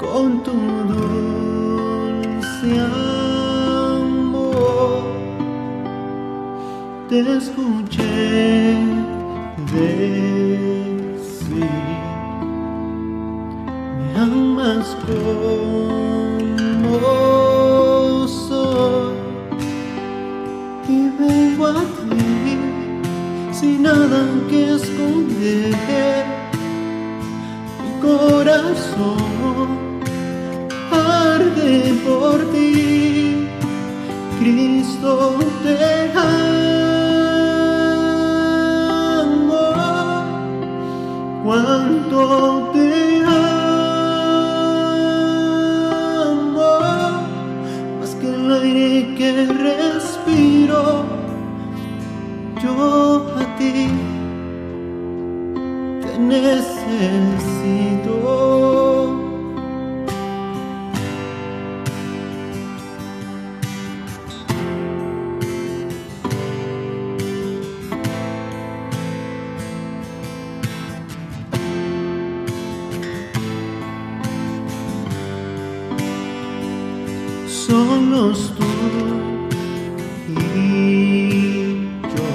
con tu dulce amor. Te escuché decir: me amas como soy, y vengo a ti sin nada que esconder. Mi corazón arde por ti, Cristo, te amo. Cuánto te amo, más que el aire que respiro. Yo a ti te necesito. Solos tú y yo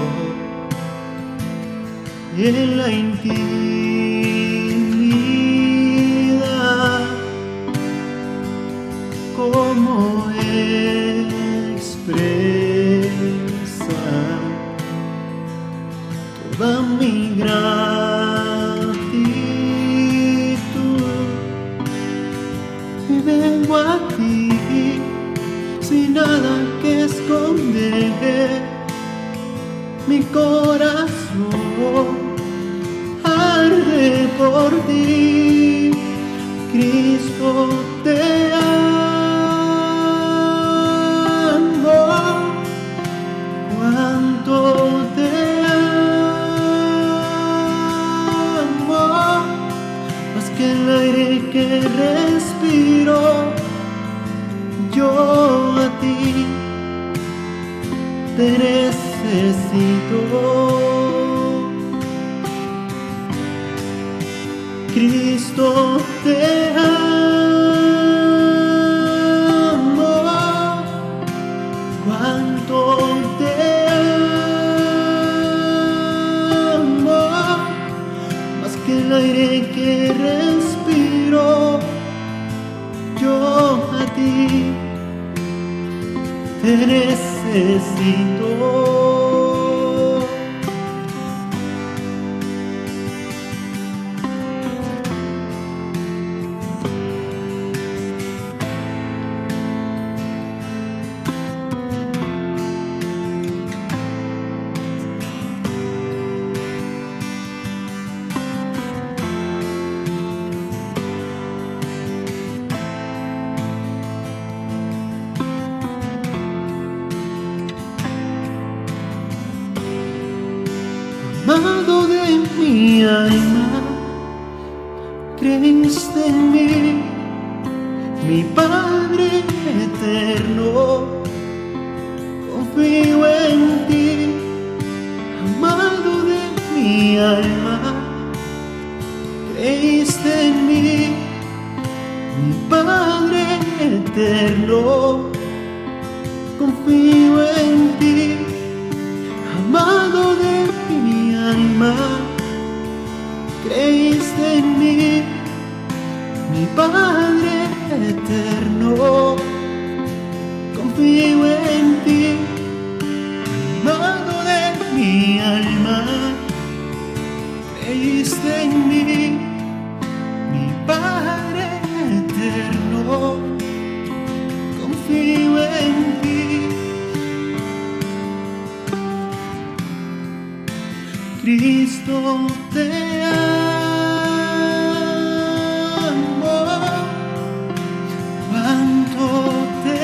en la intimidad. ¿Cómo expresar toda mi gratitud? Y vengo a ti sin nada que esconder. Mi corazón arde por ti, Cristo, te amo. Cuánto te amo, más que el aire que respiro. Yo a ti te necesito. Cristo, te amo. Cuánto te amo, más que el aire que respiro. Yo a ti te necesito. Amado de mi alma, creíste en mí, mi Padre eterno, confío en ti. Amado de mi alma, creíste en mí, mi Padre eterno, confío en ti. Amado de mi alma, creíste en mí, mi Padre eterno, confío en ti. Amado de mi alma, creíste en mí, mi Padre eterno, confío en ti. Cristo, te amo. Cuánto te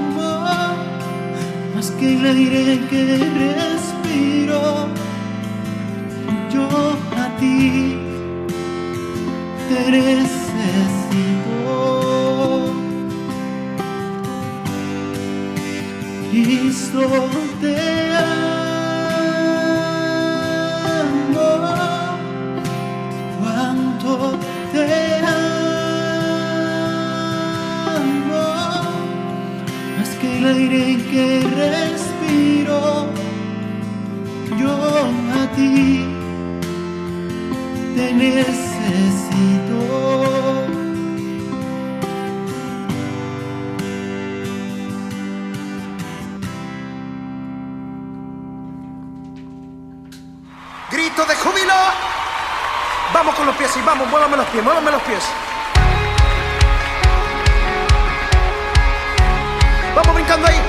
amo, más que el aire que respiro. Yo a ti te necesito. Cristo, te amo. aire que respiro, yo a ti te necesito. Grito de júbilo. Vamos con los pies y vamos, muévame los pies, muévame los pies. Vamos brincando ahí.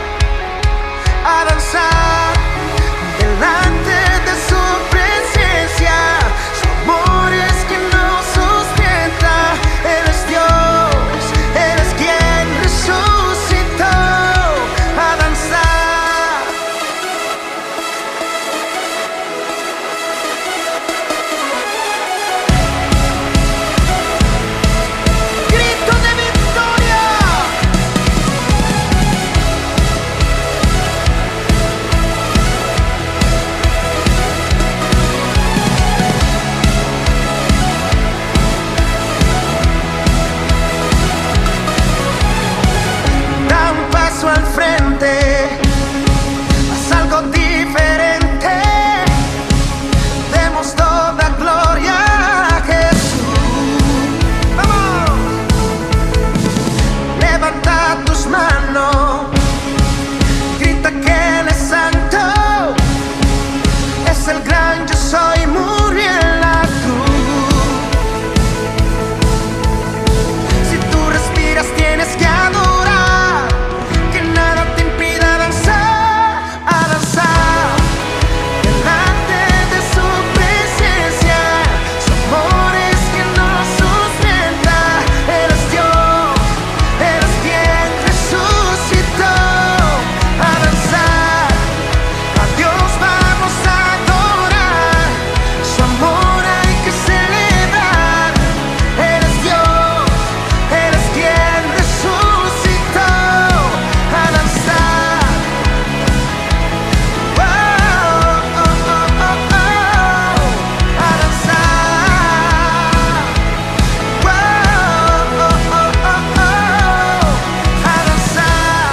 A danzar delante de su presencia. Su amor es quien nos sustenta. Él es Dios, Él es quien resucitó. A danzar. Grito de victoria. Da un paso al frente, haz algo diferente. Demos toda gloria a Jesús. ¡Vamos! Levanta tus manos, grita que Él es santo. Es el gran yo soy, murió en la cruz. Si tú respiras tienes que adorar, que nada te impida danzar, a danzar delante de su presencia. Su amor es quien nos sustenta. Él es Dios, Él es quien resucitó. A danzar, a Dios vamos a adorar. Su amor hay que celebrar. Él es Dios, Él es quien resucitó. A danzar. Oh, oh, oh, oh, oh. A danzar. Oh, oh, oh, oh, oh. A danzar.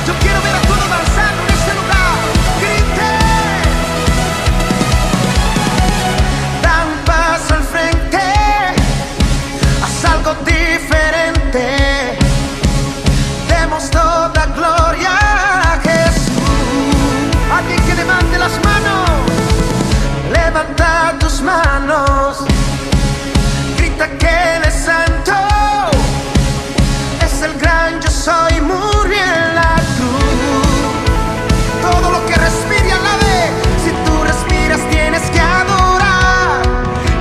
Yo quiero ver a todos danzando en este lugar. Griten. Da un paso al frente, haz algo diferente. Demos toda gloria a Jesús. Alguien que levante las manos. Levanta tus manos. Grita que Él es santo. Es el gran yo soy, murió en la cruz. Todo lo que respire alabe. Si tú respiras tienes que adorar,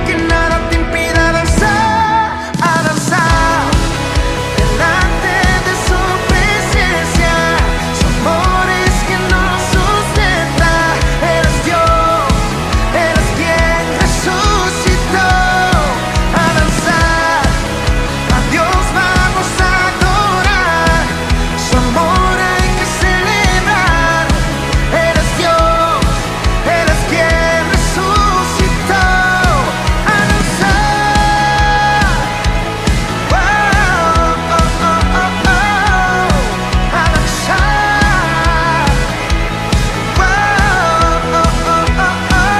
que nada te impida danzar, a danzar delante de su presencia. Su amor es quien nos sustenta. Él es Dios, Él es quien resucitó. A danzar, a Dios vamos a adorar. Su amor hay que celebrar. Él es Dios, Él es quien resucitó. A danzar. Oh, oh, oh, oh, oh. A danzar. Oh, oh, oh, oh, oh.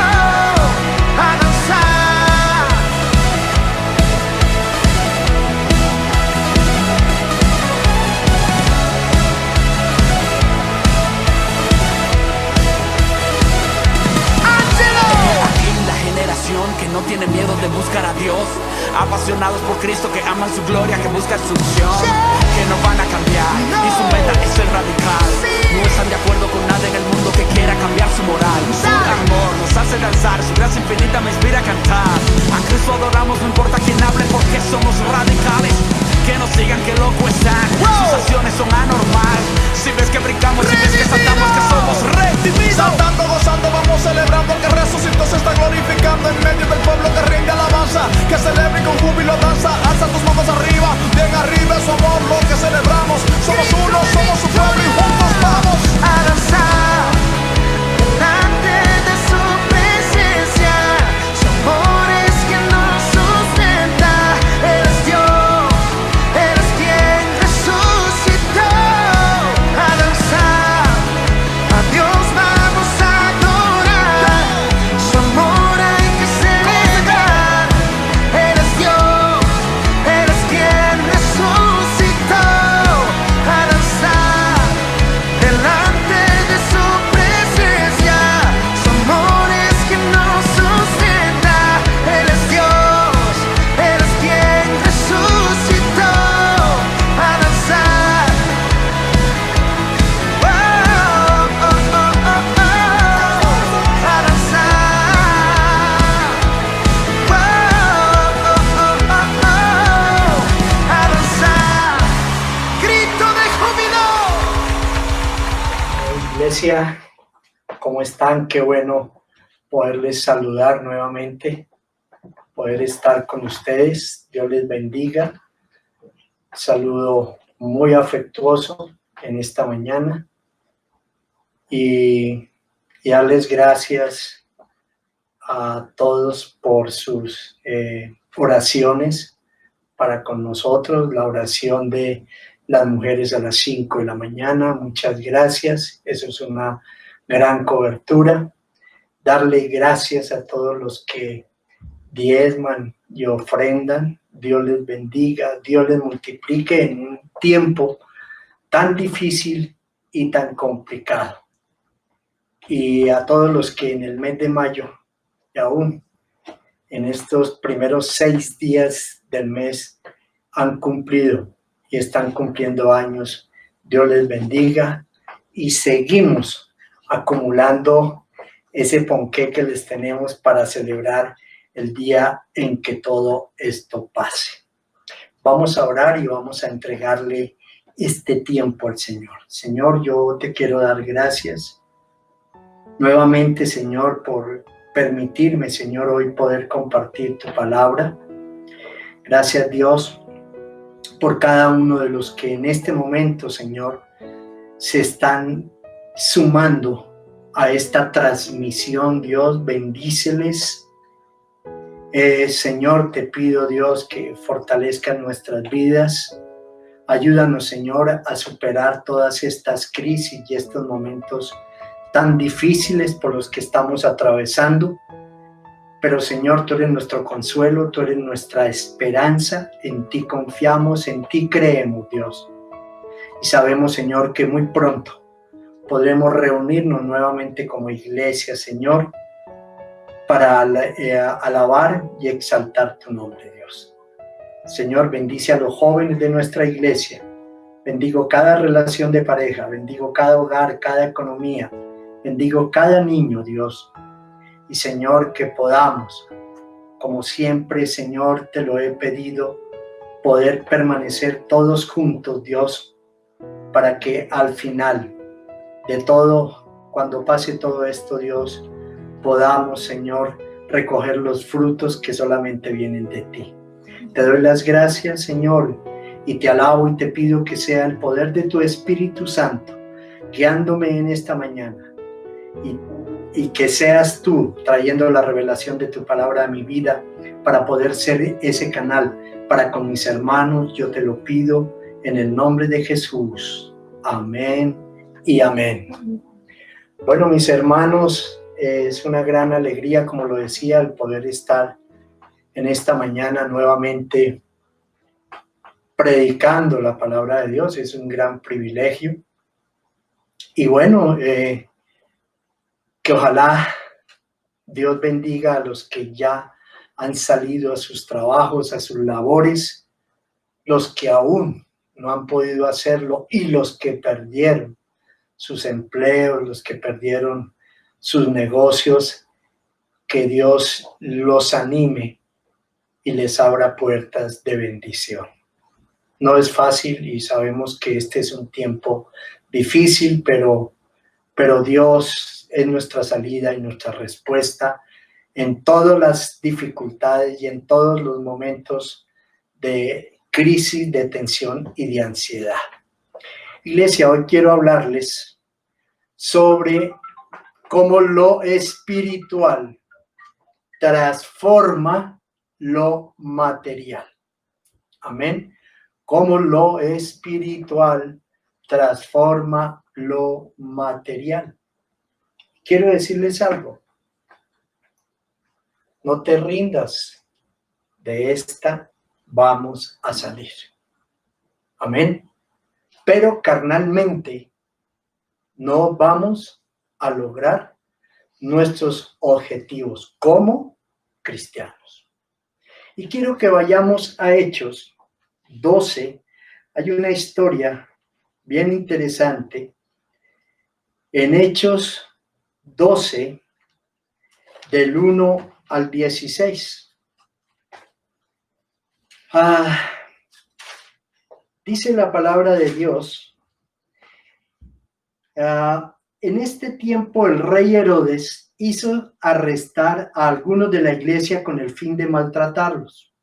A danzar. Aquí la generación que no tiene miedo de buscar a Dios, apasionados por Cristo, que aman su gloria, que buscan su unción, que no van a cambiar y su meta es ser radical. No están de acuerdo con nada en el mundo que quiera cambiar su moral. Su amor nos hace danzar, su gracia infinita me inspira a cantar. A Cristo adoramos, no importa quién hable, porque somos radicales. Que nos digan que loco están, sus acciones son anormal. Si ves que brincamos, si ves que saltamos, que somos redimidos. Saltando, gozando, vamos celebrando que resucitó, se está glorificando en medio del pueblo que rinde alabanza. Que celebre y con júbilo danza, alza tus manos arriba, bien arriba es su amor lo que celebramos. Somos uno, somos su pueblo y juntos vamos a danzar delante de su presencia. Iglesia, ¿cómo están? Qué bueno poderles saludar nuevamente, poder estar con ustedes. Dios les bendiga. Saludo muy afectuoso en esta mañana y darles gracias a todos por sus oraciones para con nosotros, la oración de las mujeres a las 5 de la mañana. Muchas gracias, eso es una gran cobertura. Darle gracias a todos los que diezman y ofrendan. Dios les bendiga, Dios les multiplique en un tiempo tan difícil y tan complicado. Y a todos los que en el mes de mayo y aún en estos primeros 6 días del mes han cumplido y están cumpliendo años, Dios les bendiga y seguimos acumulando ese ponqué que les tenemos para celebrar el día en que todo esto pase. Vamos a orar y vamos a entregarle este tiempo al Señor. Señor, yo te quiero dar gracias nuevamente, Señor, por permitirme, Señor, hoy poder compartir tu palabra. Gracias, Dios, por cada uno de los que en este momento, Señor, se están sumando a esta transmisión. Dios, bendíceles. Señor, te pido, Dios, que fortalezcan nuestras vidas. Ayúdanos, Señor, a superar todas estas crisis y estos momentos tan difíciles por los que estamos atravesando. Pero, Señor, tú eres nuestro consuelo, tú eres nuestra esperanza. En ti confiamos, en ti creemos, Dios. Y sabemos, Señor, que muy pronto podremos reunirnos nuevamente como iglesia, Señor, para alabar y exaltar tu nombre, Dios. Señor, bendice a los jóvenes de nuestra iglesia. Bendigo cada relación de pareja, bendigo cada hogar, cada economía, bendigo cada niño, Dios. Y, Señor, que podamos, como siempre, Señor, te lo he pedido, poder permanecer todos juntos, Dios, para que al final de todo, cuando pase todo esto, Dios, podamos, Señor, recoger los frutos que solamente vienen de ti. Te doy las gracias, Señor, y te alabo y te pido que sea el poder de tu Espíritu Santo guiándome en esta mañana y que seas tú trayendo la revelación de tu palabra a mi vida para poder ser ese canal para con mis hermanos. Yo te lo pido en el nombre de Jesús. Amén y amén. Bueno, mis hermanos, es una gran alegría, como lo decía, el poder estar en esta mañana nuevamente predicando la palabra de Dios. Es un gran privilegio. Y bueno, que ojalá Dios bendiga a los que ya han salido a sus trabajos, a sus labores, los que aún no han podido hacerlo y los que perdieron sus empleos, los que perdieron sus negocios. Que Dios los anime y les abra puertas de bendición. No es fácil y sabemos que este es un tiempo difícil, pero Dios es nuestra salida y nuestra respuesta en todas las dificultades y en todos los momentos de crisis, de tensión y de ansiedad. Iglesia, hoy quiero hablarles sobre cómo lo espiritual transforma lo material. Amén. Cómo lo espiritual transforma lo material. Quiero decirles algo. No te rindas. De esta vamos a salir. Amén. Pero carnalmente no vamos a lograr nuestros objetivos como cristianos. Y quiero que vayamos a Hechos 12. Hay una historia bien interesante en Hechos 12, del 1 al 16. Dice la palabra de Dios en este tiempo el rey Herodes hizo arrestar a algunos de la iglesia con el fin de maltratarlos.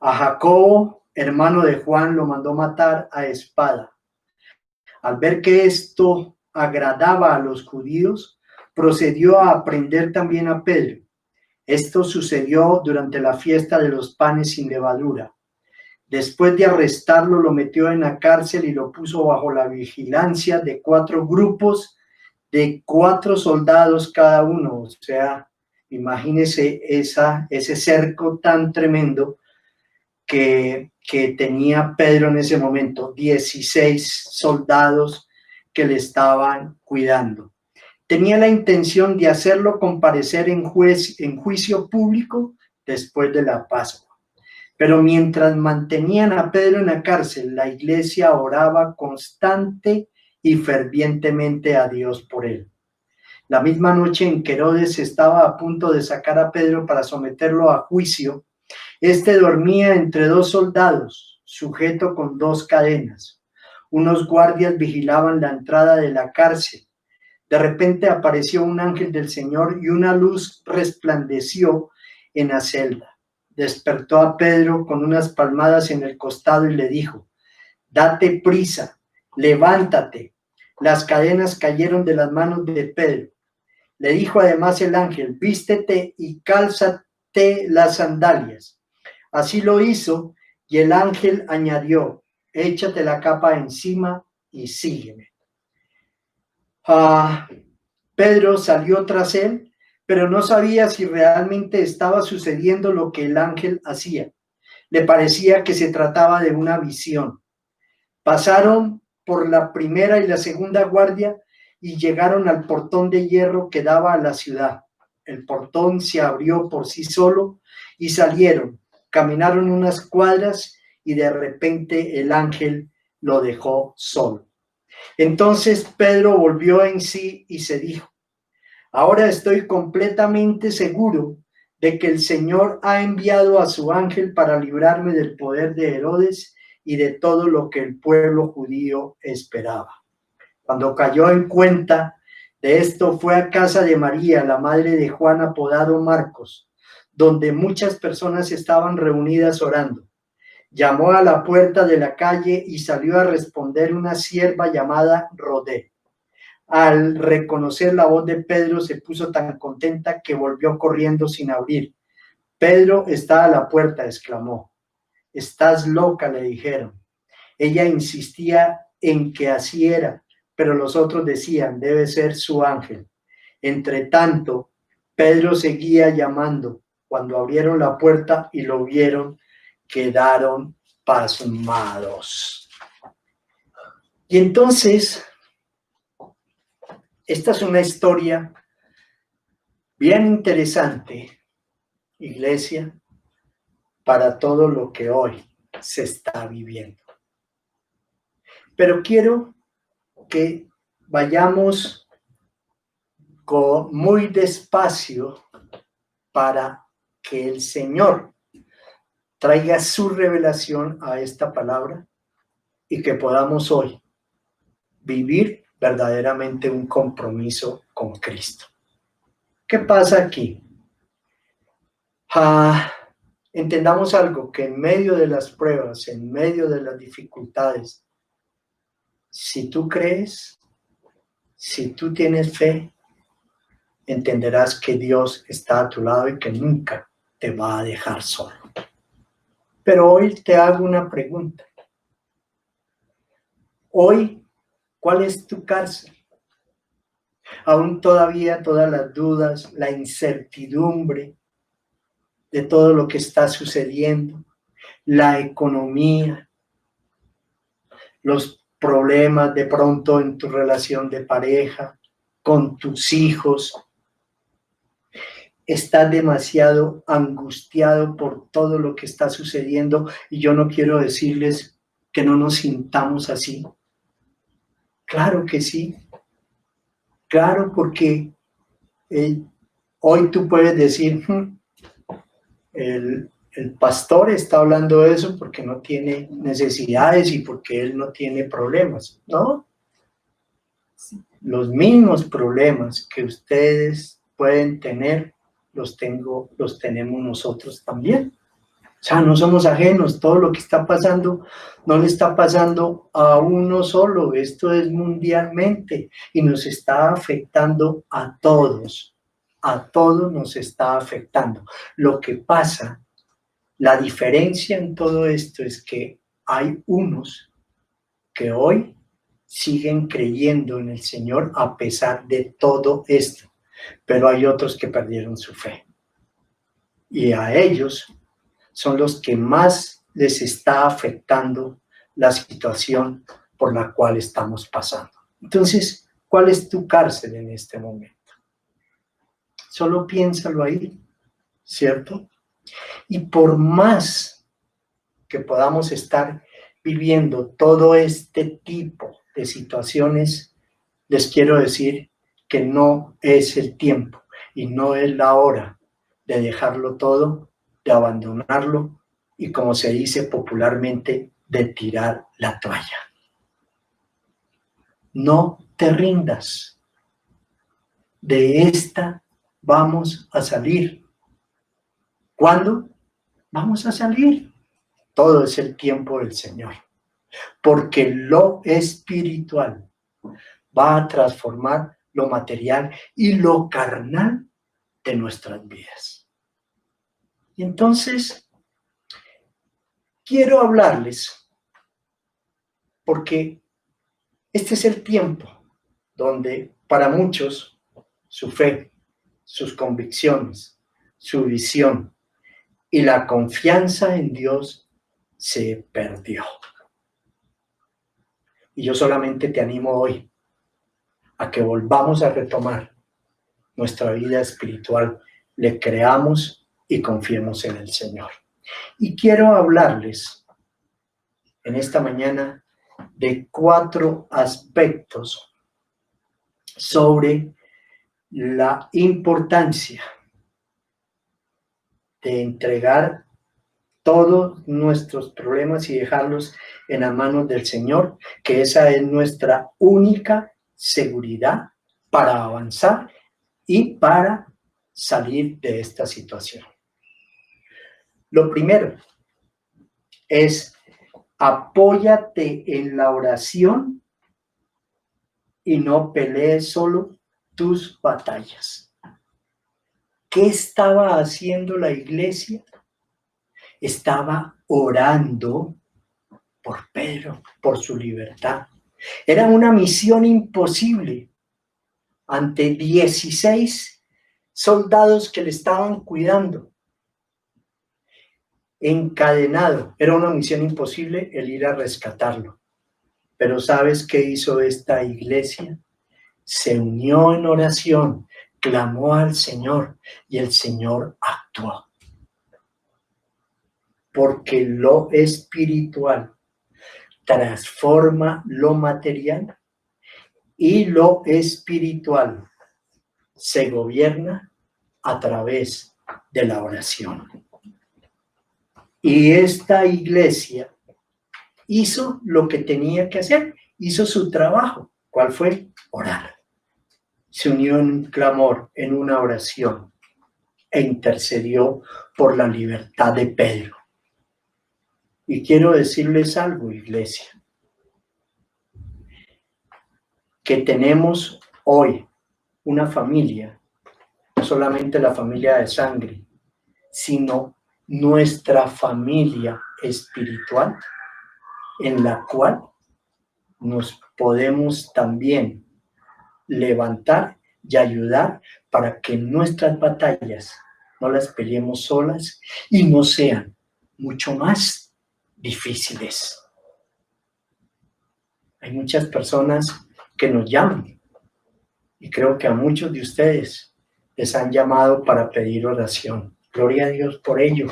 A Jacobo, hermano de Juan, lo mandó matar a espada. Al ver que esto agradaba a los judíos, procedió a prender también a Pedro. Esto sucedió durante la fiesta de los panes sin levadura. Después de arrestarlo, lo metió en la cárcel y lo puso bajo la vigilancia de 4 grupos de 4 soldados cada uno. O sea, imagínese ese cerco tan tremendo que tenía Pedro en ese momento, 16 soldados que le estaban cuidando. Tenía la intención de hacerlo comparecer en juicio público después de la Pascua. Pero mientras mantenían a Pedro en la cárcel, la iglesia oraba constante y fervientemente a Dios por él. La misma noche en que Herodes estaba a punto de sacar a Pedro para someterlo a juicio, este dormía entre 2 soldados, sujeto con 2 cadenas. Unos guardias vigilaban la entrada de la cárcel. De repente apareció un ángel del Señor y una luz resplandeció en la celda. Despertó a Pedro con unas palmadas en el costado y le dijo: «Date prisa, levántate». Las cadenas cayeron de las manos de Pedro. Le dijo además el ángel: «Vístete y cálzate las sandalias». Así lo hizo y el ángel añadió: «Échate la capa encima y sígueme». Pedro salió tras él, pero no sabía si realmente estaba sucediendo lo que el ángel hacía. Le parecía que se trataba de una visión. Pasaron por la primera y la segunda guardia y llegaron al portón de hierro que daba a la ciudad. El portón se abrió por sí solo y salieron. Caminaron unas cuadras y de repente el ángel lo dejó solo. Entonces Pedro volvió en sí y se dijo: «Ahora estoy completamente seguro de que el Señor ha enviado a su ángel para librarme del poder de Herodes y de todo lo que el pueblo judío esperaba». Cuando cayó en cuenta de esto, fue a casa de María, la madre de Juan apodado Marcos, donde muchas personas estaban reunidas orando. Llamó a la puerta de la calle y salió a responder una sierva llamada Rodé. Al reconocer la voz de Pedro, se puso tan contenta que volvió corriendo sin abrir. «Pedro está a la puerta», exclamó. «Estás loca», le dijeron. Ella insistía en que así era, pero los otros decían: «Debe ser su ángel». Entre tanto, Pedro seguía llamando. Cuando abrieron la puerta y lo vieron, quedaron pasmados. Y entonces, esta es una historia bien interesante, iglesia, para todo lo que hoy se está viviendo. Pero quiero que vayamos muy despacio para que el Señor traiga su revelación a esta palabra y que podamos hoy vivir verdaderamente un compromiso con Cristo. ¿Qué pasa aquí? Entendamos algo, que en medio de las pruebas, en medio de las dificultades, si tú crees, si tú tienes fe, entenderás que Dios está a tu lado y que nunca te va a dejar solo. Pero hoy te hago una pregunta. Hoy, ¿cuál es tu cárcel? Aún todavía todas las dudas, la incertidumbre de todo lo que está sucediendo, la economía, los problemas de pronto en tu relación de pareja, con tus hijos. Estás demasiado angustiado por todo lo que está sucediendo y yo no quiero decirles que no nos sintamos así. Claro que sí. Claro, porque hoy tú puedes decir, el pastor está hablando de eso porque no tiene necesidades y porque él no tiene problemas, ¿no? Los mismos problemas que ustedes pueden tener, los tenemos nosotros también. O sea, no somos ajenos, todo lo que está pasando no le está pasando a uno solo, esto es mundialmente y nos está afectando a todos nos está afectando. Lo que pasa, la diferencia en todo esto es que hay unos que hoy siguen creyendo en el Señor a pesar de todo esto, pero hay otros que perdieron su fe. Y a ellos son los que más les está afectando la situación por la cual estamos pasando. Entonces, ¿cuál es tu cárcel en este momento? Solo piénsalo ahí, ¿cierto? Y por más que podamos estar viviendo todo este tipo de situaciones, les quiero decir que no es el tiempo y no es la hora de dejarlo todo, de abandonarlo y, como se dice popularmente, de tirar la toalla. No te rindas. De esta vamos a salir. ¿Cuándo? Vamos a salir. Todo es el tiempo del Señor. Porque lo espiritual va a transformar lo material y lo carnal de nuestras vidas. Y entonces, quiero hablarles, porque este es el tiempo donde para muchos su fe, sus convicciones, su visión y la confianza en Dios se perdió. Y yo solamente te animo hoy a que volvamos a retomar nuestra vida espiritual, le creamos y confiemos en el Señor. Y quiero hablarles en esta mañana de 4 aspectos sobre la importancia de entregar todos nuestros problemas y dejarlos en las manos del Señor, que esa es nuestra única seguridad para avanzar y para salir de esta situación. Lo primero es: apóyate en la oración y no pelees solo tus batallas. ¿Qué estaba haciendo la iglesia? Estaba orando por Pedro, por su libertad. Era una misión imposible ante 16 soldados que le estaban cuidando. Encadenado, era una misión imposible el ir a rescatarlo. Pero ¿sabes qué hizo esta iglesia? Se unió en oración, clamó al Señor y el Señor actuó. Porque lo espiritual transforma lo material y lo espiritual se gobierna a través de la oración. Y esta iglesia hizo lo que tenía que hacer, hizo su trabajo. ¿Cuál fue? Orar. Se unió en un clamor, en una oración, e intercedió por la libertad de Pedro. Y quiero decirles algo, iglesia, que tenemos hoy una familia, no solamente la familia de sangre, sino nuestra familia espiritual, en la cual nos podemos también levantar y ayudar para que nuestras batallas no las peleemos solas y no sean mucho más difíciles. Hay muchas personas que nos llaman y creo que a muchos de ustedes les han llamado para pedir oración. Gloria a Dios por ello,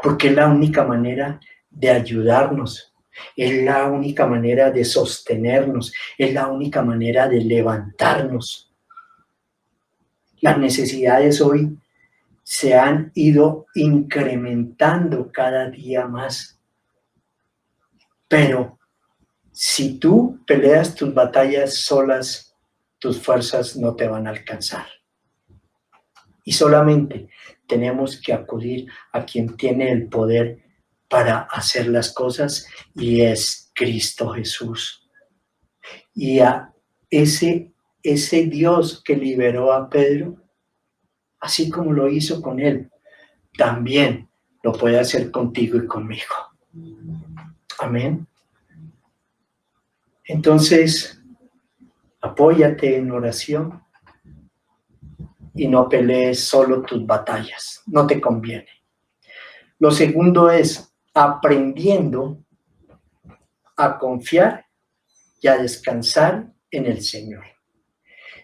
porque es la única manera de ayudarnos, es la única manera de sostenernos, es la única manera de levantarnos. Las necesidades hoy se han ido incrementando cada día más. Pero si tú peleas tus batallas solas, tus fuerzas no te van a alcanzar. Y solamente tenemos que acudir a quien tiene el poder para hacer las cosas, y es Cristo Jesús. Y a ese Dios que liberó a Pedro, así como lo hizo con él, también lo puede hacer contigo y conmigo. Amén. Entonces, apóyate en oración y no pelees solo tus batallas. No te conviene. Lo segundo es aprendiendo a confiar y a descansar en el Señor.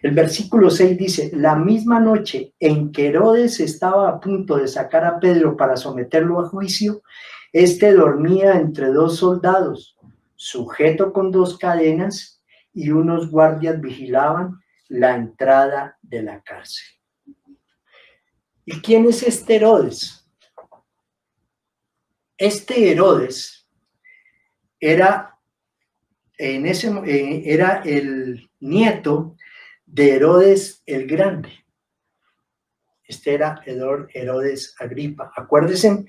El versículo 6 dice: la misma noche en que Herodes estaba a punto de sacar a Pedro para someterlo a juicio, éste dormía entre dos soldados, sujeto con dos cadenas, y unos guardias vigilaban la entrada de la cárcel. ¿Y quién es este Herodes? Este Herodes era el nieto de Herodes el Grande. Este era Herodes Agripa. Acuérdense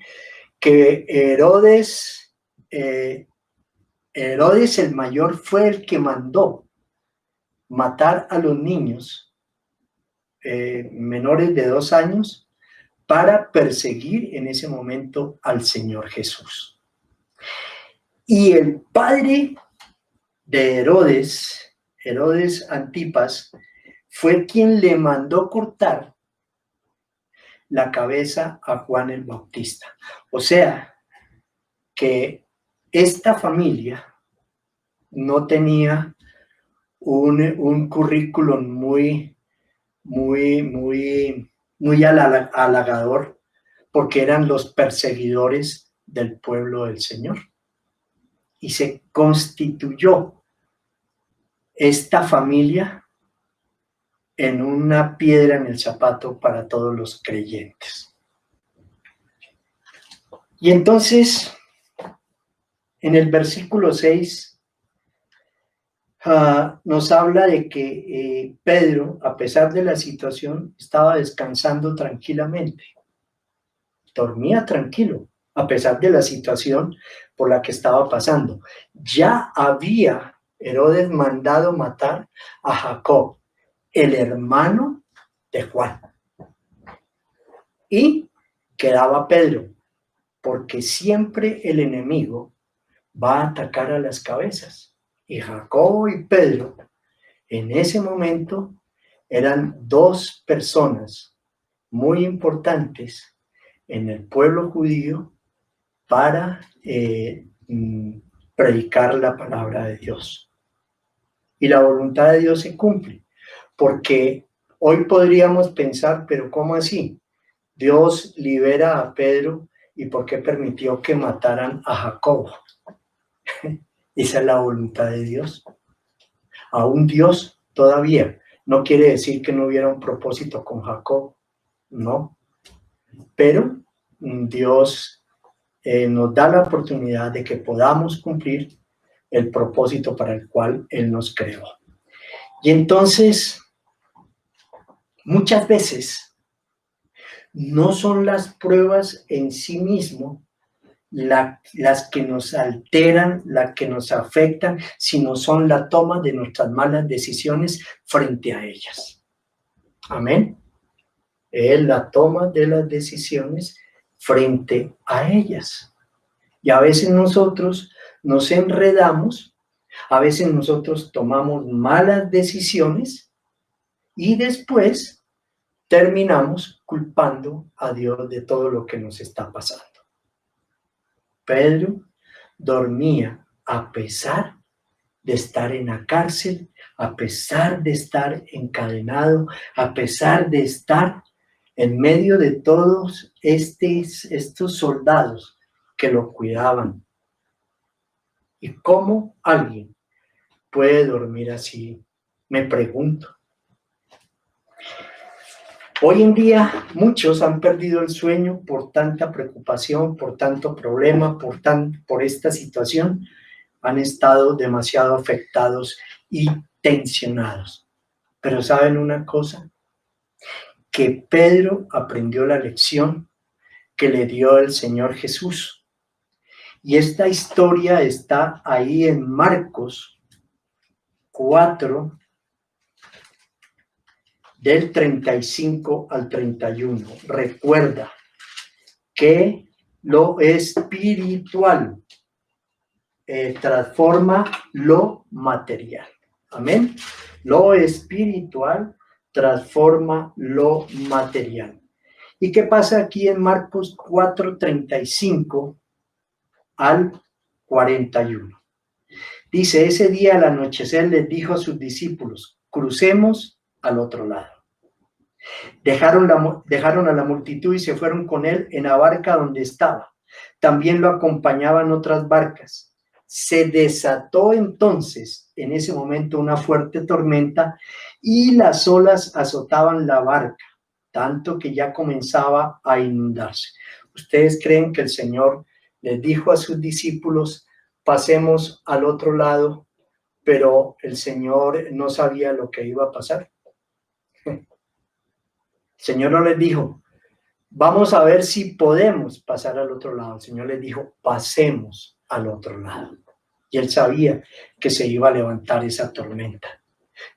que Herodes el mayor fue el que mandó matar a los niños menores de 2 años para perseguir en ese momento al Señor Jesús. Y el padre de Herodes Antipas, fue quien le mandó cortar la cabeza a Juan el Bautista. O sea, que esta familia no tenía un currículum muy halagador, porque eran los perseguidores del pueblo del Señor. Y se constituyó esta familia en una piedra en el zapato para todos los creyentes. Y entonces, en el versículo 6, nos habla de que Pedro, a pesar de la situación, estaba descansando tranquilamente. Dormía tranquilo, a pesar de la situación por la que estaba pasando. Ya había Herodes mandado matar a Jacob, el hermano de Juan. Y quedaba Pedro, porque siempre el enemigo va a atacar a las cabezas. Y Jacobo y Pedro, en ese momento, eran 2 personas muy importantes en el pueblo judío para predicar la palabra de Dios. Y la voluntad de Dios se cumple, porque hoy podríamos pensar, pero ¿cómo así? Dios libera a Pedro, ¿y por qué permitió que mataran a Jacobo? Esa es la voluntad de Dios. Aún Dios todavía no quiere decir que no hubiera un propósito con Jacob, no. Pero Dios nos da la oportunidad de que podamos cumplir el propósito para el cual Él nos creó. Y entonces, muchas veces, no son las pruebas en sí mismo las que nos alteran, las que nos afectan, sino son la toma de nuestras malas decisiones frente a ellas. Amén. Es la toma de las decisiones frente a ellas. Y a veces nosotros nos enredamos, a veces nosotros tomamos malas decisiones y después terminamos culpando a Dios de todo lo que nos está pasando. Pedro dormía a pesar de estar en la cárcel, a pesar de estar encadenado, a pesar de estar en medio de todos estos soldados que lo cuidaban. ¿Y cómo alguien puede dormir así? Me pregunto. Hoy en día muchos han perdido el sueño por tanta preocupación, por tanto problema, por esta situación. Han estado demasiado afectados y tensionados. Pero ¿saben una cosa? Que Pedro aprendió la lección que le dio el Señor Jesús. Y esta historia está ahí en Marcos 4, del 35 al 31. Recuerda que lo espiritual transforma lo material. Amén. Lo espiritual transforma lo material. ¿Y qué pasa aquí en Marcos 4, 35 al 41? Dice, ese día al anochecer les dijo a sus discípulos, crucemos al otro lado. Dejaron a la multitud y se fueron con él en la barca donde estaba. También lo acompañaban otras barcas. Se desató entonces en ese momento una fuerte tormenta y las olas azotaban la barca, tanto que ya comenzaba a inundarse. ¿Ustedes creen que el Señor les dijo a sus discípulos, pasemos al otro lado, pero el Señor no sabía lo que iba a pasar? El Señor no les dijo, vamos a ver si podemos pasar al otro lado. El Señor les dijo, pasemos al otro lado. Y Él sabía que se iba a levantar esa tormenta.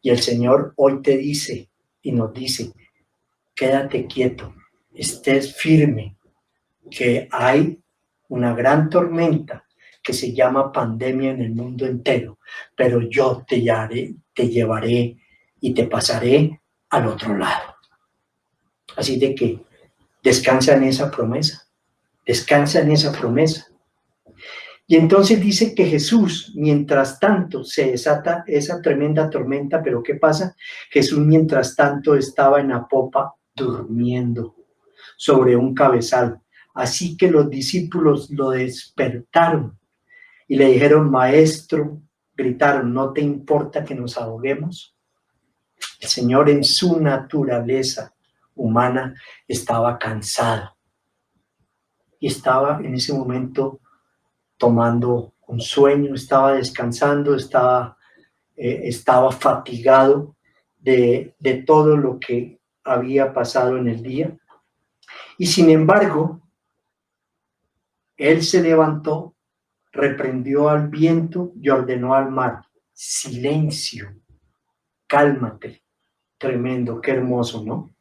Y el Señor hoy te dice y nos dice, quédate quieto, estés firme, que hay una gran tormenta que se llama pandemia en el mundo entero, pero yo te llevaré y te pasaré al otro lado. Así de que descansa en esa promesa, descansa en esa promesa. Y entonces dice que Jesús, mientras tanto, se desata esa tremenda tormenta, pero ¿qué pasa? Jesús, mientras tanto, estaba en la popa durmiendo sobre un cabezal. Así que los discípulos lo despertaron y le dijeron, maestro, gritaron, ¿no te importa que nos ahoguemos? El Señor en su naturaleza humana estaba cansado y estaba en ese momento tomando un sueño, estaba descansando, estaba fatigado de todo lo que había pasado en el día. Y sin embargo, Él se levantó, reprendió al viento y ordenó al mar, silencio, cálmate. Tremendo, qué hermoso, ¿no?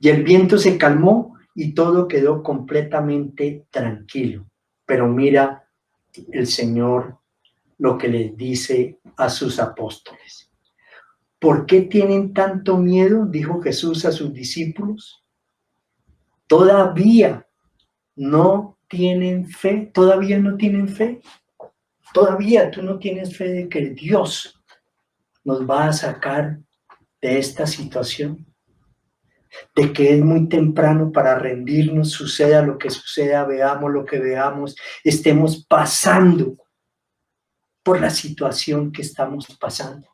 Y el viento se calmó y todo quedó completamente tranquilo. Pero mira el Señor lo que les dice a sus apóstoles. ¿Por qué tienen tanto miedo? Dijo Jesús a sus discípulos. Todavía no tienen fe, todavía no tienen fe. Todavía tú no tienes fe de que Dios nos va a sacar de esta situación, de que es muy temprano para rendirnos, suceda lo que suceda, veamos lo que veamos, estemos pasando por la situación que estamos pasando.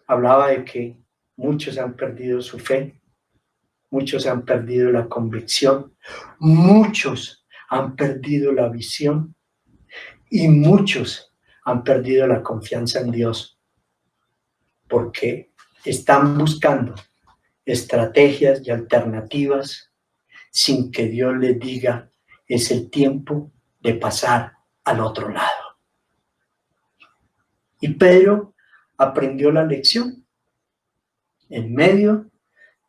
Hablaba de que muchos han perdido su fe, muchos han perdido la convicción, muchos han perdido la visión y muchos han perdido la confianza en Dios, porque están buscando estrategias y alternativas sin que Dios les diga, es el tiempo de pasar al otro lado. Y Pedro aprendió la lección. En medio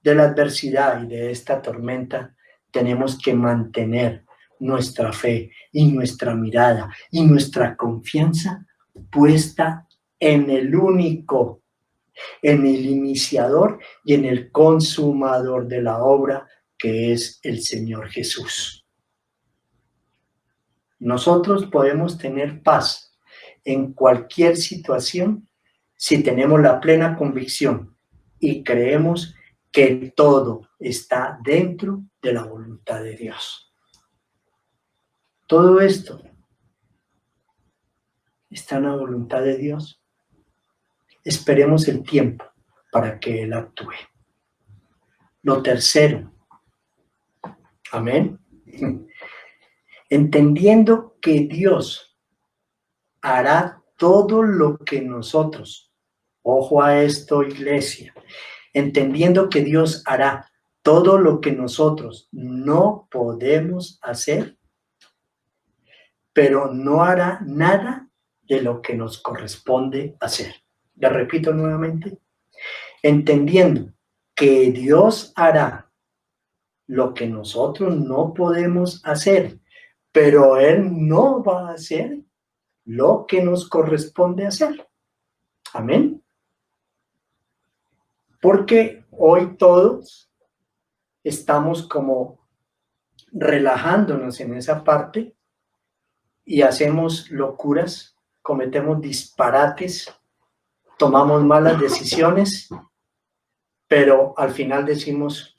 de la adversidad y de esta tormenta, tenemos que mantener nuestra fe y nuestra mirada y nuestra confianza puesta en el único, en el iniciador y en el consumador de la obra, que es el Señor Jesús. Nosotros podemos tener paz en cualquier situación si tenemos la plena convicción y creemos que todo está dentro de la voluntad de Dios. Todo esto está en la voluntad de Dios. Esperemos el tiempo para que Él actúe. Lo tercero, amén, entendiendo que Dios hará todo lo que nosotros Ojo a esto, iglesia. Entendiendo que Dios hará todo lo que nosotros no podemos hacer, pero no hará nada de lo que nos corresponde hacer. Le repito nuevamente. Entendiendo que Dios hará lo que nosotros no podemos hacer, pero Él no va a hacer lo que nos corresponde hacer. Amén. Porque hoy todos estamos como relajándonos en esa parte y hacemos locuras, cometemos disparates, tomamos malas decisiones, pero al final decimos,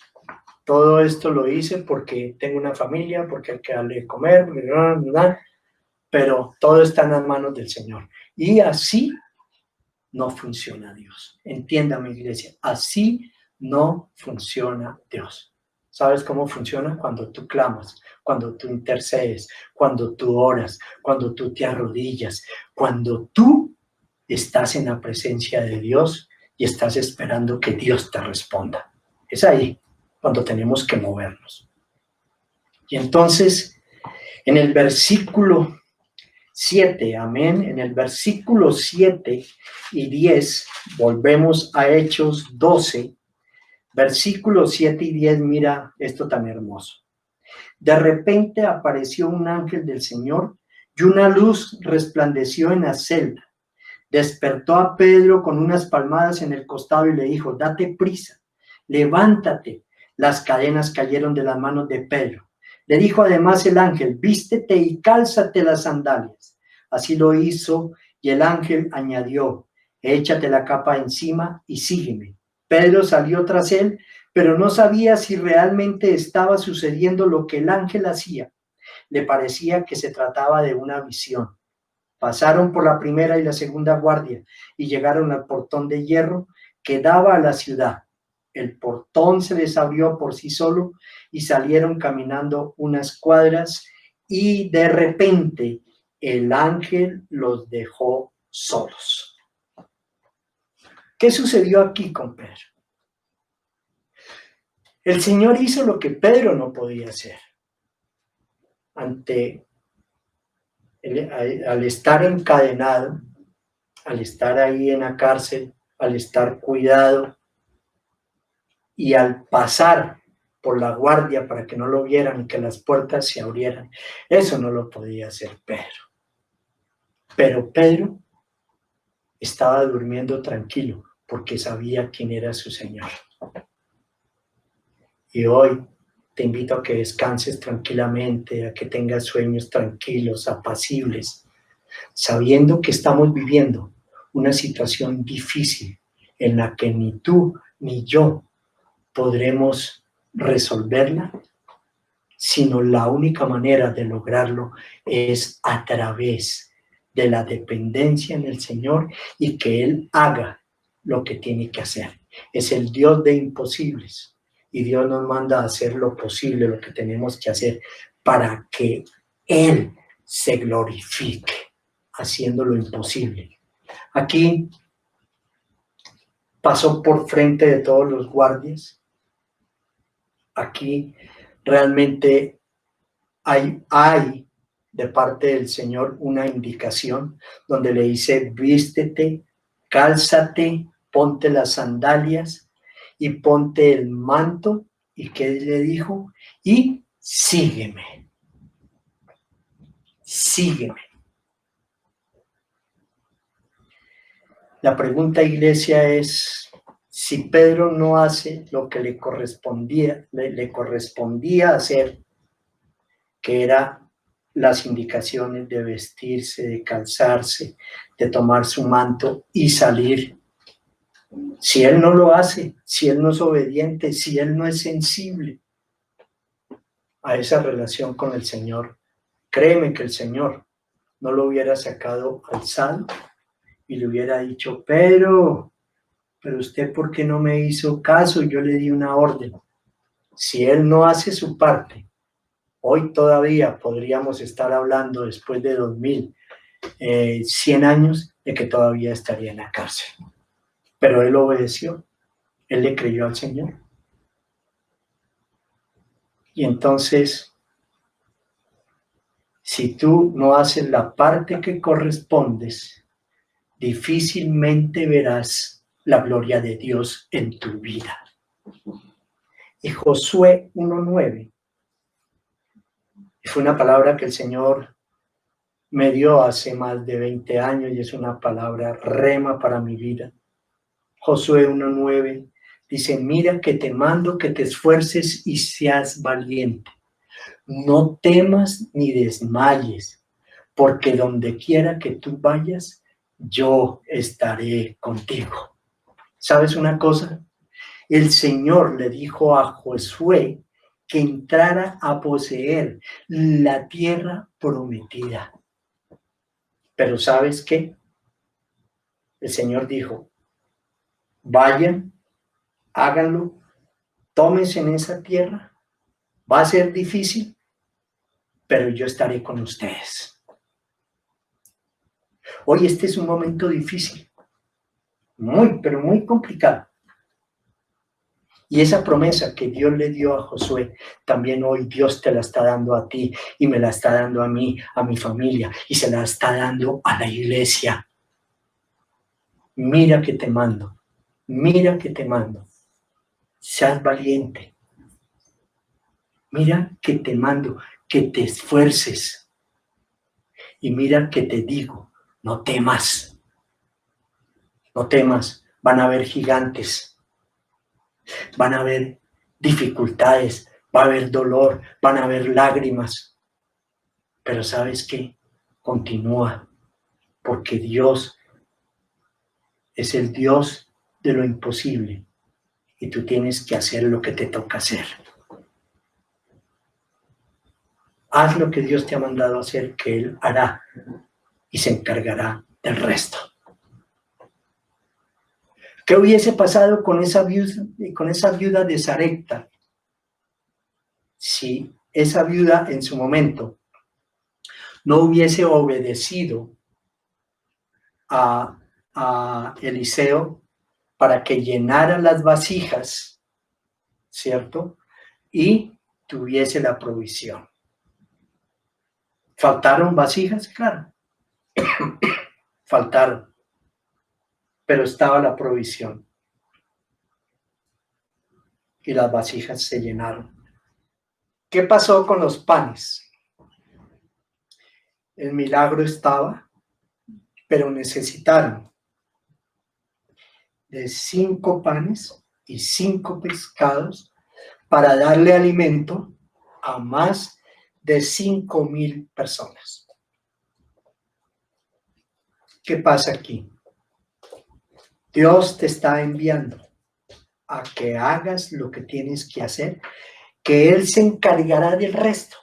todo esto lo hice porque tengo una familia, porque hay que darle de comer, pero todo está en las manos del Señor. Y así no funciona Dios. Entiéndame, iglesia, así no funciona Dios. ¿Sabes cómo funciona? Cuando tú clamas, cuando tú intercedes, cuando tú oras, cuando tú te arrodillas, cuando tú estás en la presencia de Dios y estás esperando que Dios te responda. Es ahí cuando tenemos que movernos. Y entonces, en el versículo 7, amén, en el versículo 7 y 10, volvemos a Hechos 12, versículos 7 y 10, mira esto tan hermoso. De repente apareció un ángel del Señor y una luz resplandeció en la celda. Despertó a Pedro con unas palmadas en el costado y le dijo, date prisa, levántate. Las cadenas cayeron de las manos de Pedro. Le dijo además el ángel, vístete y cálzate las sandalias. Así lo hizo y el ángel añadió, échate la capa encima y sígueme. Pedro salió tras él, pero no sabía si realmente estaba sucediendo lo que el ángel hacía. Le parecía que se trataba de una visión. Pasaron por la primera y la segunda guardia y llegaron al portón de hierro que daba a la ciudad. El portón se les abrió por sí solo y salieron caminando unas cuadras y de repente el ángel los dejó solos. ¿Qué sucedió aquí con Pedro? El Señor hizo lo que Pedro no podía hacer. Al estar encadenado, al estar ahí en la cárcel, al estar cuidado y al pasar por la guardia para que no lo vieran y que las puertas se abrieran, eso no lo podía hacer Pedro. Pero Pedro estaba durmiendo tranquilo porque sabía quién era su Señor. Y hoy te invito a que descanses tranquilamente, a que tengas sueños tranquilos, apacibles, sabiendo que estamos viviendo una situación difícil en la que ni tú ni yo podremos resolverla, sino la única manera de lograrlo es a través de la dependencia en el Señor y que Él haga lo que tiene que hacer. Es el Dios de imposibles y Dios nos manda a hacer lo posible, lo que tenemos que hacer para que Él se glorifique haciendo lo imposible. Aquí pasó por frente de todos los guardias. Aquí realmente hay de parte del Señor una indicación donde le dice, vístete, cálzate, ponte las sandalias y ponte el manto. ¿Y qué le dijo? Y sígueme. Sígueme. La pregunta, iglesia, es, si Pedro no hace lo que le correspondía hacer, que era las indicaciones de vestirse, de calzarse, de tomar su manto y salir, si él no lo hace, si él no es obediente, si él no es sensible a esa relación con el Señor, créeme que el Señor no lo hubiera sacado alzado y le hubiera dicho, pero usted ¿por qué no me hizo caso? Yo le di una orden. Si él no hace su parte, hoy todavía podríamos estar hablando después de 2100 años de que todavía estaría en la cárcel. Pero él obedeció, él le creyó al Señor. Y entonces, si tú no haces la parte que correspondes, difícilmente verás la gloria de Dios en tu vida. Y Josué 1:9 fue una palabra que el Señor me dio hace más de 20 años y es una palabra rema para mi vida. Josué 1:9 dice: mira que te mando que te esfuerces y seas valiente. No temas ni desmayes, porque donde quiera que tú vayas, yo estaré contigo. ¿Sabes una cosa? El Señor le dijo a Josué que entrara a poseer la tierra prometida. Pero ¿sabes qué? El Señor dijo: vayan, háganlo, tómense en esa tierra. Va a ser difícil, pero yo estaré con ustedes. Hoy este es un momento difícil, pero muy complicado. Y esa promesa que Dios le dio a Josué, también hoy Dios te la está dando a ti y me la está dando a mí, a mi familia, y se la está dando a la iglesia. Mira que te mando, mira que te mando. Seas valiente. Mira que te mando, que te esfuerces. Y mira que te digo, no temas. No temas, van a haber gigantes. Van a haber dificultades, va a haber dolor, van a haber lágrimas. Pero ¿sabes qué? Continúa, porque Dios es el Dios de lo imposible y tú tienes que hacer lo que te toca hacer. Haz lo que Dios te ha mandado hacer, que Él hará y se encargará del resto. ¿Qué hubiese pasado con esa viuda de Sarepta si esa viuda en su momento no hubiese obedecido a Eliseo para que llenara las vasijas, ¿cierto? Y tuviese la provisión? ¿Faltaron vasijas? Claro. Faltaron. Pero estaba la provisión. Y las vasijas se llenaron. ¿Qué pasó con los panes? El milagro estaba, pero necesitaron de 5 panes y 5 pescados para darle alimento a más de 5,000 personas. ¿Qué pasa aquí? Dios te está enviando a que hagas lo que tienes que hacer, que Él se encargará del resto.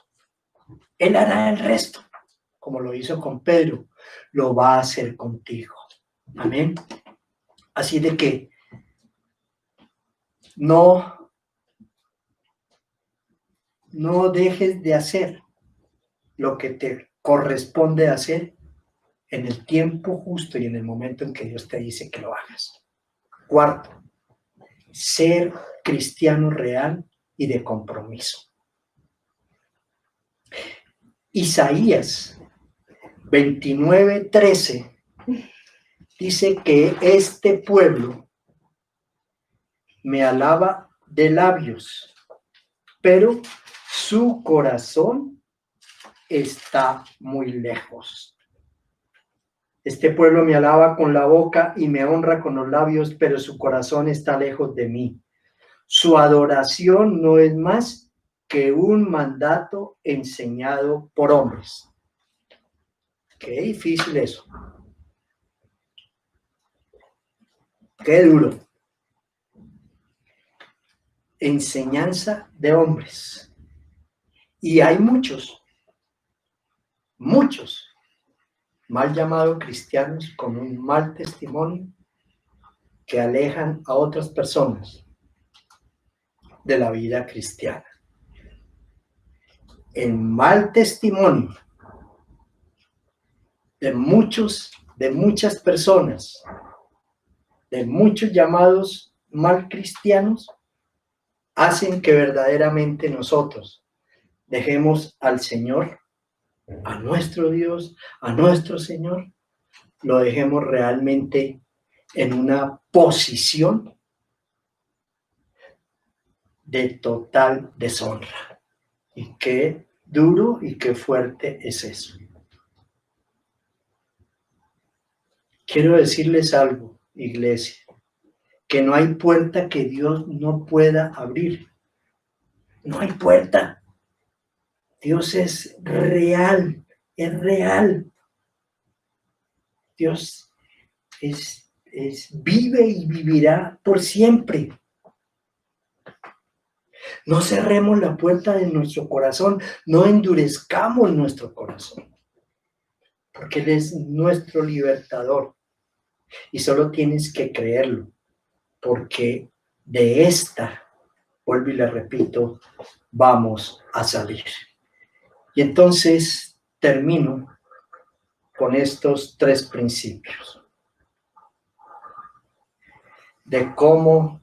Él hará el resto, como lo hizo con Pedro, lo va a hacer contigo. Amén. Así de que no dejes de hacer lo que te corresponde hacer en el tiempo justo y en el momento en que Dios te dice que lo hagas. 4, ser cristiano real y de compromiso. Isaías 29:13 dice que este pueblo me alaba de labios, pero su corazón está muy lejos. Este pueblo me alaba con la boca y me honra con los labios, pero su corazón está lejos de mí. Su adoración no es más que un mandato enseñado por hombres. Qué difícil eso. Qué duro. Enseñanza de hombres. Y hay muchos mal llamados cristianos con un mal testimonio que alejan a otras personas de la vida cristiana. El mal testimonio de muchas personas de muchos llamados mal cristianos hacen que verdaderamente nosotros dejemos al Señor, a nuestro Dios, a nuestro Señor, lo dejemos realmente en una posición de total deshonra. Y qué duro y qué fuerte es eso. Quiero decirles algo, iglesia, que no hay puerta que Dios no pueda abrir. No hay puerta. Dios es real, es real. Dios vive y vivirá por siempre. No cerremos la puerta de nuestro corazón, no endurezcamos nuestro corazón, porque Él es nuestro libertador y solo tienes que creerlo, porque de esta, vuelvo y le repito, vamos a salir. Y entonces termino con estos 3 principios de cómo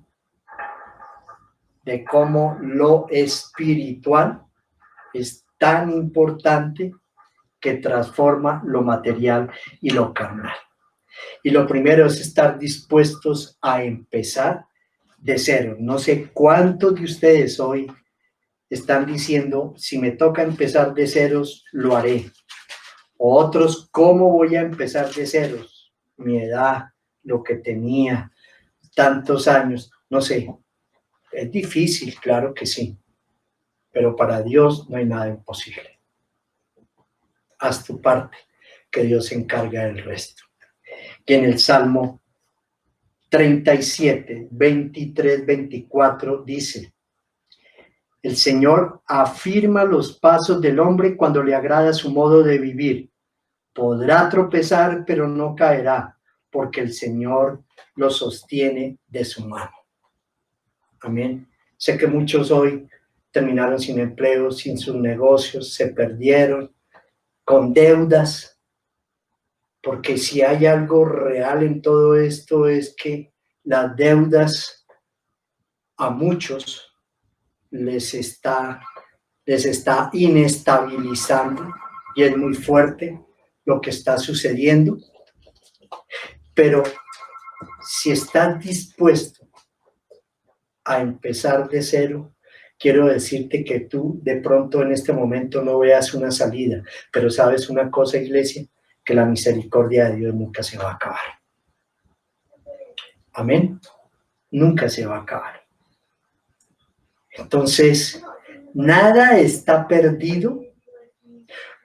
lo espiritual es tan importante que transforma lo material y lo carnal. Y lo primero es estar dispuestos a empezar de cero. No sé cuántos de ustedes hoy están diciendo, si me toca empezar de ceros, lo haré. O otros, ¿cómo voy a empezar de ceros? Mi edad, lo que tenía, tantos años, no sé. Es difícil, claro que sí, pero para Dios no hay nada imposible. Haz tu parte, que Dios se encarga del resto. Y en el Salmo 37, 23, 24 dice, el Señor afirma los pasos del hombre cuando le agrada su modo de vivir. Podrá tropezar, pero no caerá, porque el Señor lo sostiene de su mano. Amén. Sé que muchos hoy terminaron sin empleo, sin sus negocios, se perdieron, con deudas, porque si hay algo real en todo esto es que las deudas a muchos les está inestabilizando y es muy fuerte lo que está sucediendo, pero si estás dispuesto a empezar de cero, quiero decirte que tú de pronto en este momento no veas una salida, pero sabes una cosa, iglesia, que la misericordia de Dios nunca se va a acabar. Amén. Nunca se va a acabar. Entonces, nada está perdido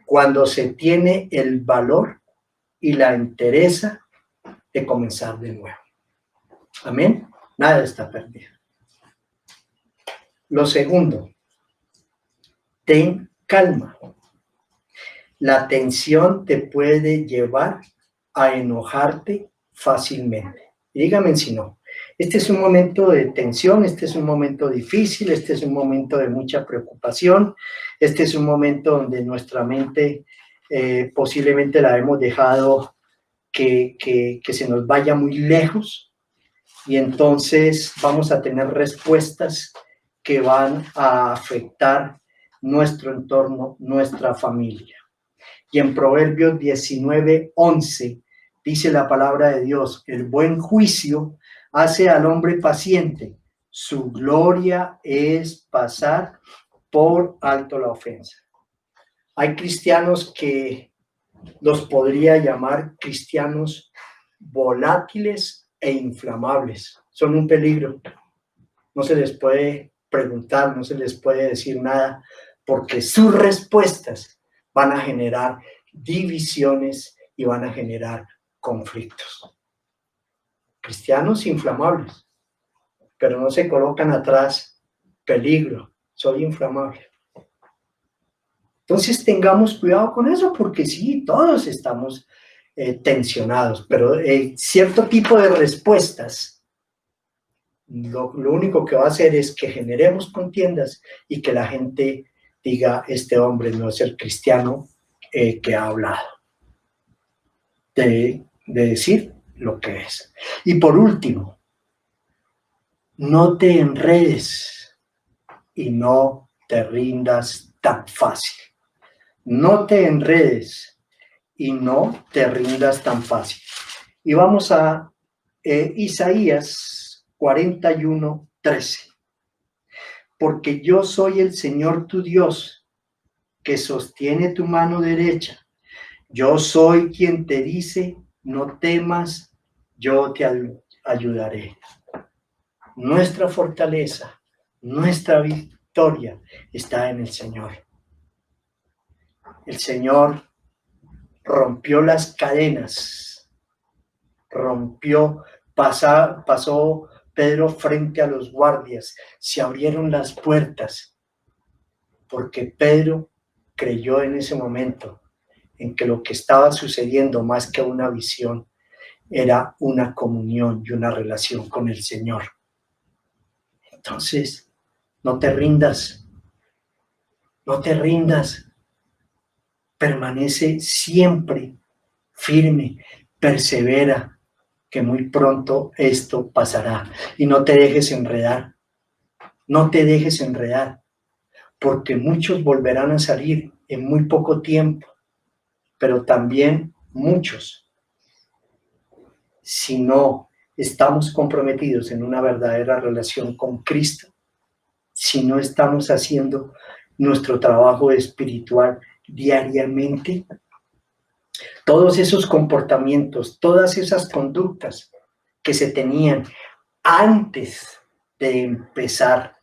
cuando se tiene el valor y la entereza de comenzar de nuevo. Amén. Nada está perdido. Lo segundo, ten calma. La tensión te puede llevar a enojarte fácilmente. Y dígame si no. Este es un momento de tensión, este es un momento difícil, este es un momento de mucha preocupación, este es un momento donde nuestra mente posiblemente la hemos dejado que se nos vaya muy lejos y entonces vamos a tener respuestas que van a afectar nuestro entorno, nuestra familia. Y en Proverbios 19:11 dice la palabra de Dios, el buen juicio hace al hombre paciente, su gloria es pasar por alto la ofensa. Hay cristianos que los podría llamar cristianos volátiles e inflamables. Son un peligro. No se les puede preguntar, no se les puede decir nada, porque sus respuestas van a generar divisiones y van a generar conflictos. Cristianos inflamables, pero no se colocan atrás, peligro, soy inflamable. Entonces tengamos cuidado con eso, porque sí, todos estamos tensionados, pero cierto tipo de respuestas, lo único que va a hacer es que generemos contiendas y que la gente diga, este hombre no es el cristiano que ha hablado. De decir lo que es. Y por último, no te enredes y no te rindas tan fácil. No te enredes y no te rindas tan fácil. Y vamos a Isaías 41:13. Porque yo soy el Señor tu Dios, que sostiene tu mano derecha. Yo soy quien te dice, no temas, yo te ayudaré. Nuestra fortaleza, nuestra victoria está en el Señor. El Señor rompió las cadenas, pasó Pedro frente a los guardias, se abrieron las puertas, porque Pedro creyó en ese momento en que lo que estaba sucediendo, más que una visión, era una comunión y una relación con el Señor. Entonces, no te rindas, permanece siempre firme, persevera, que muy pronto esto pasará. Y no te dejes enredar, porque muchos volverán a salir en muy poco tiempo, pero también muchos, si no estamos comprometidos en una verdadera relación con Cristo, si no estamos haciendo nuestro trabajo espiritual diariamente, todos esos comportamientos, todas esas conductas que se tenían antes de empezar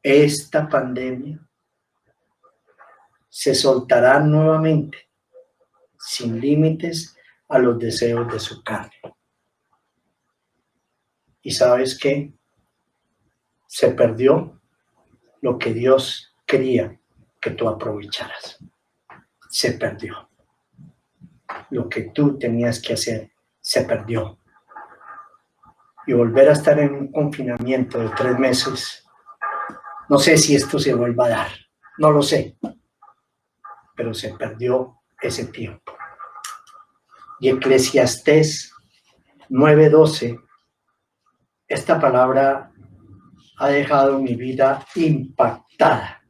esta pandemia, se soltarán nuevamente sin límites a los deseos de su carne. ¿Y sabes qué? Se perdió lo que Dios quería que tú aprovecharas. Se perdió. Lo que tú tenías que hacer se perdió. Y volver a estar en un confinamiento de 3 meses, no sé si esto se vuelva a dar, no lo sé, pero se perdió ese tiempo. Y Eclesiastés 9:12, esta palabra ha dejado mi vida impactada.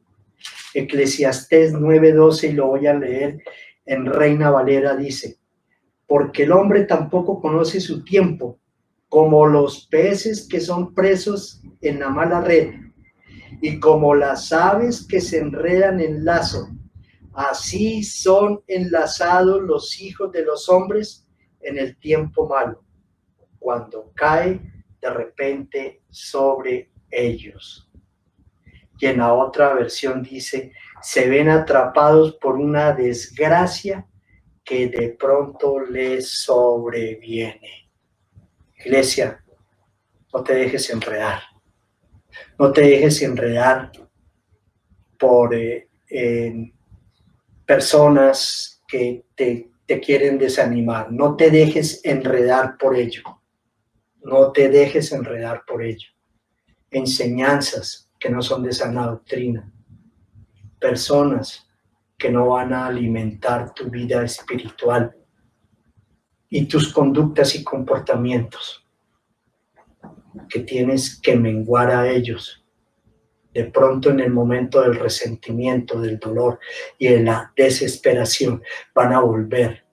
Eclesiastés 9:12, y lo voy a leer en Reina Valera, dice: porque el hombre tampoco conoce su tiempo, como los peces que son presos en la mala red, y como las aves que se enredan en lazo, así son enlazados los hijos de los hombres en el tiempo malo, cuando cae de repente sobre ellos. Y en la otra versión dice: se ven atrapados por una desgracia que de pronto les sobreviene. Iglesia, no te dejes enredar. No te dejes enredar por personas que te quieren desanimar. No te dejes enredar por ello. No te dejes enredar por ello. Enseñanzas que no son de sana doctrina. Personas que no van a alimentar tu vida espiritual y tus conductas y comportamientos, que tienes que menguar a ellos. De pronto, en el momento del resentimiento, del dolor y de la desesperación, van a volver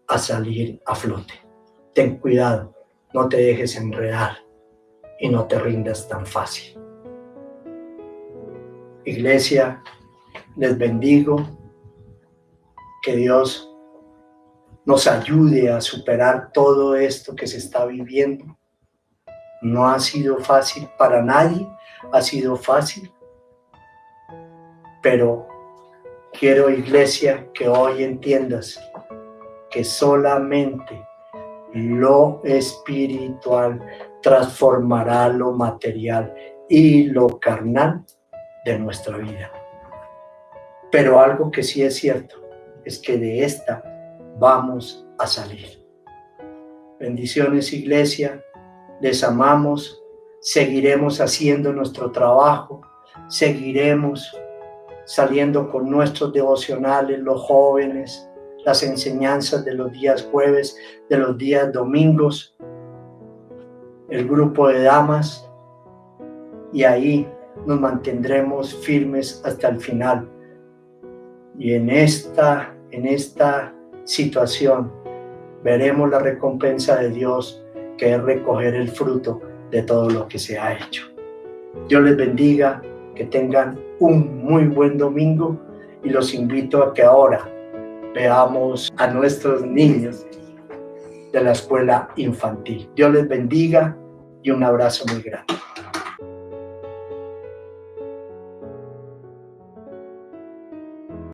a salir a flote. Ten cuidado, no te dejes enredar y no te rindas tan fácil. Iglesia, les bendigo. Que Dios nos ayude a superar todo esto que se está viviendo. No ha sido fácil para nadie, ha sido fácil. Pero quiero, iglesia, que hoy entiendas que solamente lo espiritual transformará lo material y lo carnal de nuestra vida. Pero algo que sí es cierto es que de esta vamos a salir. Bendiciones, iglesia. Les amamos. Seguiremos haciendo nuestro trabajo. Seguiremos saliendo con nuestros devocionales, los jóvenes, las enseñanzas de los días jueves, de los días domingos, el grupo de damas, y ahí nos mantendremos firmes hasta el final. Y en esta situación veremos la recompensa de Dios, que es recoger el fruto de todo lo que se ha hecho. Dios les bendiga, que tengan un muy buen domingo, y los invito a que ahora veamos a nuestros niños de la escuela infantil. Dios les bendiga y un abrazo muy grande.